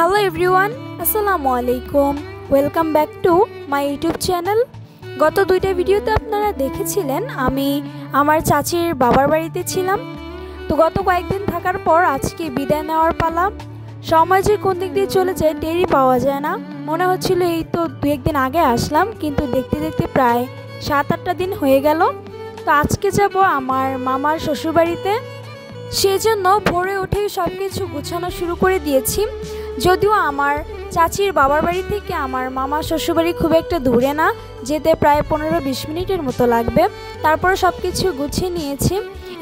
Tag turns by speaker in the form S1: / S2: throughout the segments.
S1: Hello everyone, আসসালামু আলাইকুম। Welcome back to my YouTube channel. গত দুইটা ভিডিওতে আপনারা দেখেছিলেন আমি আমার চাচির বাবার বাড়িতে ছিলাম। তো গত কয়েকদিন থাকার পর আজকে বিদায় নেওয়ার পালা। সময় যে কোন দিক দিয়ে চলে যায় টেরই পাওয়া যায় না। মনে হচ্ছিল এই তো দু একদিন আগে আসলাম, কিন্তু দেখতে দেখতে প্রায় 7-8টা দিন হয়ে গেল। তো আজকে যাব আমার মামার শ্বশুরবাড়িতে। সেজন্য ভোরে উঠেই সব কিছু গুছানো শুরু করে দিয়েছি। যদিও আমার চাচির বাবার বাড়ি থেকে আমার মামার শ্বশুরবাড়ি খুব একটা দূরে না, যেতে প্রায় 15-20 মিনিটের মতো লাগবে। তারপর সব কিছু গুছিয়ে নিয়েছি।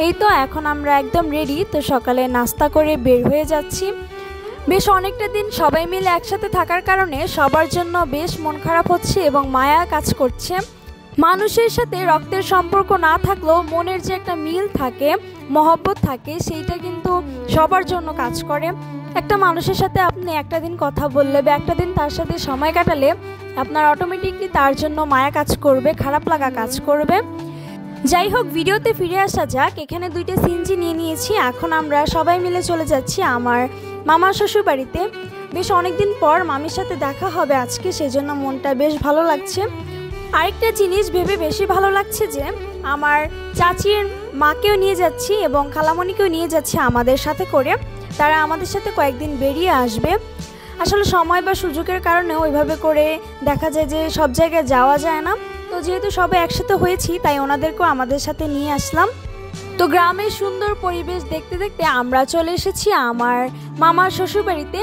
S1: এই তো এখন আমরা একদম রেডি। তো সকালে নাস্তা করে বের হয়ে যাচ্ছি। বেশ অনেকটা দিন সবাই মিলে একসাথে থাকার কারণে সবার জন্য বেশ মন খারাপ হচ্ছে এবং মায়া কাজ করছে। মানুষের সাথে রক্তের সম্পর্ক না থাকলেও মনের যে একটা মিল থাকে, মহব্বত থাকে, সেইটা কিন্তু সবার জন্য কাজ করে। একটা মানুষের সাথে আপনি একটা দিন কথা বললে বা একটা দিন তার সাথে সময় কাটালে আপনার অটোমেটিকলি তার জন্য মায়া কাজ করবে, খারাপ লাগা কাজ করবে। যাই হোক, ভিডিওতে ফিরে আসা যাক। এখানে দুইটা সিনজি নিয়ে নিয়েছি। এখন আমরা সবাই মিলে চলে যাচ্ছি আমার মামার শ্বশুরবাড়িতে। বেশ অনেকদিন পর মামির সাথে দেখা হবে আজকে, সেজন্য মনটা বেশ ভালো লাগছে। আরেকটা জিনিস ভেবে বেশি ভালো লাগছে যে আমার চাচির মাকেও নিয়ে যাচ্ছি এবং খালামণিকেও নিয়ে যাচ্ছি আমাদের সাথে করে। তারা আমাদের সাথে কয়েকদিন বেরিয়ে আসবে। আসলে সময় বা সুযোগের কারণে ওইভাবে করে দেখা যায় যে সব জায়গায় যাওয়া যায় না। তো যেহেতু সবাই একসাথে হয়েছি, তাই ওনাদেরকেও আমাদের সাথে নিয়ে আসলাম। তো গ্রামের সুন্দর পরিবেশ দেখতে দেখতে আমরা চলে এসেছি আমার মামার শ্বশুরবাড়িতে।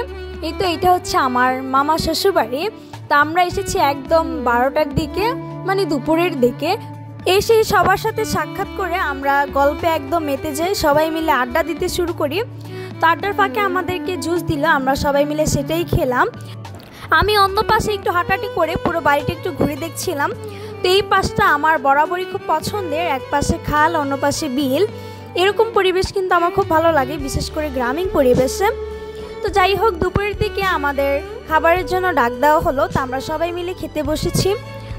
S1: এই তো এটা হচ্ছে আমার মামার শ্বশুরবাড়ি। তা আমরা এসেছি একদম 12টার দিকে, মানে দুপুরের দিকে। এসে সবার সাথে সাক্ষাৎ করে আমরা গল্পে একদম মেতে যাই, সবাই মিলে আড্ডা দিতে শুরু করি। তো আড্ডার ফাঁকে আমাদেরকে জুস দিল, আমরা সবাই মিলে সেটাই খেলাম। আমি অন্য পাশে একটু হাঁটাহাঁটি করে পুরো বাড়িটা একটু ঘুরে দেখছিলাম। তো এই পাশটা আমার বরাবরই খুব পছন্দের। এক পাশে খাল, অন্য পাশে বিল। এরকম পরিবেশ কিন্তু আমার খুব ভালো লাগে, বিশেষ করে গ্রামীণ পরিবেশে। তো যাই হোক, দুপুরের দিকে আমাদের খাবারের জন্য ডাক দেওয়া হলো। তো আমরা সবাই মিলে খেতে বসেছি।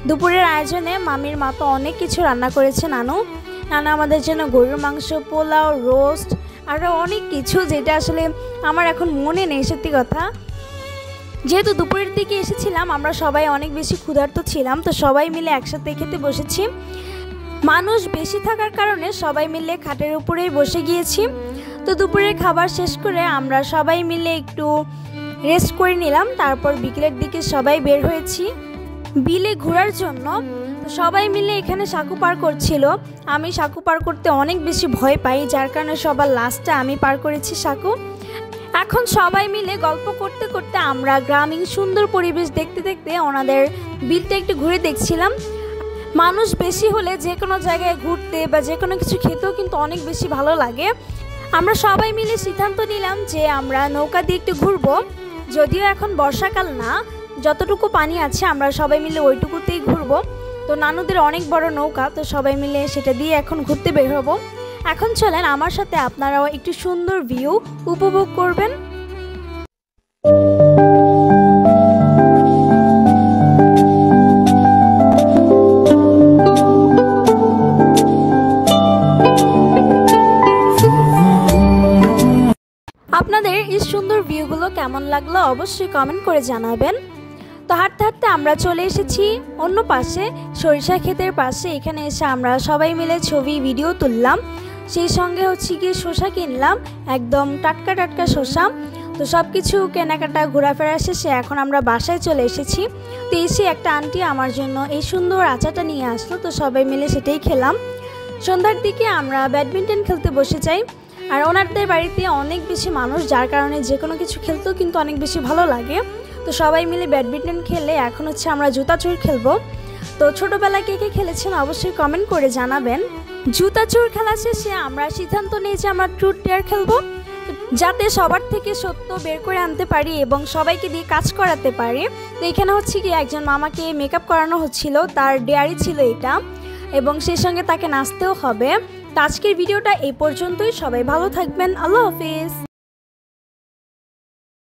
S1: দুপুরের আয়োজনে মামির মা তো অনেক কিছু রান্না করেছে। নানু আমাদের জন্য গরুর মাংস, পোলাও, রোস্ট, আরও অনেক কিছু, যেটা আসলে আমার এখন মনে নেই সত্যি কথা। যেহেতু দুপুরের দিকে এসেছিলাম, আমরা সবাই অনেক বেশি ক্ষুধার্ত ছিলাম। তো সবাই মিলে একসাথে খেতে বসেছি। মানুষ বেশি থাকার কারণে সবাই মিলে খাটের উপরেই বসে গিয়েছি। তো দুপুরের খাবার শেষ করে আমরা সবাই মিলে একটু রেস্ট করে নিলাম। তারপর বিকেলের দিকে সবাই বের হয়েছি বিলে ঘোরার জন্য। তো সবাই মিলে এখানে সাঁকু পার করছিল। আমি সাঁকু পার করতে অনেক বেশি ভয় পাই, যার কারণে সবার লাস্টে আমি পার করেছি সাঁকু। এখন সবাই মিলে গল্প করতে করতে আমরা গ্রামীণ সুন্দর পরিবেশ দেখতে দেখতে ওনাদের বিলটা একটু ঘুরে দেখছিলাম। মানুষ বেশি হলে যে কোনো জায়গায় ঘুরতে বা যে কোনো কিছু খেতেও কিন্তু অনেক বেশি ভালো লাগে। আমরা সবাই মিলে সিদ্ধান্ত নিলাম যে আমরা নৌকা দিয়ে একটু ঘুরবো। যদিও এখন বর্ষাকাল না, যতটুকু পানি আছে আমরা সবাই মিলে ওইটুকুতেই ঘুরবো। তো নানুদের অনেক বড় নৌকা, তো সবাই মিলে সেটা দিয়ে এখন ঘুরতে বের হবো। এখন চলেন আমার সাথে আপনারাও একটু সুন্দর ভিউ উপভোগ করবেন। আপনাদের এই সুন্দর ভিউগুলো কেমন লাগলো অবশ্যই কমেন্ট করে জানাবেন। তো হাঁটতে হাঁটতে আমরা চলে এসেছি অন্য পাশে, সরিষা ক্ষেতের পাশে। এখানে এসে আমরা সবাই মিলে ছবি ভিডিও তুললাম। সেই সঙ্গে হচ্ছে গিয়ে শসা কিনলাম, একদম টাটকা টাটকা শসা। তো সব কিছু কেনাকাটা ঘোরাফেরা শেষে এখন আমরা বাসায় চলে এসেছি। তো এসে একটা আন্টি আমার জন্য এই সুন্দর আচারটা নিয়ে আসলো। তো সবাই মিলে সেটাই খেলাম। সন্ধ্যার দিকে আমরা ব্যাডমিন্টন খেলতে বসে যাই। আর ওনাদের বাড়িতে অনেক বেশি মানুষ, যার কারণে যে কোনো কিছু খেলতেও কিন্তু অনেক বেশি ভালো লাগে। তো সবাই মিলে ব্যাডমিন্টন খেলে এখন হচ্ছে আমরা জুতা চোর খেলবো। তো ছোটোবেলায় কে কে খেলেছেন অবশ্যই কমেন্ট করে জানাবেন। জুতা চোর খেলা শেষে আমরা সিদ্ধান্ত নিই যে আমরা ট্রুথ ডেয়ার খেলবো, যাতে সবার থেকে সত্য বের করে আনতে পারি এবং সবাইকে দিয়ে কাজ করাতে পারি। তো এখানে হচ্ছে কি একজন মামাকে মেকআপ করানো হচ্ছিল, তার ডেয়ারি ছিল এটা, এবং সেই সঙ্গে তাকে নাচতেও হবে। তো আজকের ভিডিওটা এই পর্যন্তই। সবাই ভালো থাকবেন। আল্লাহ হাফিজ।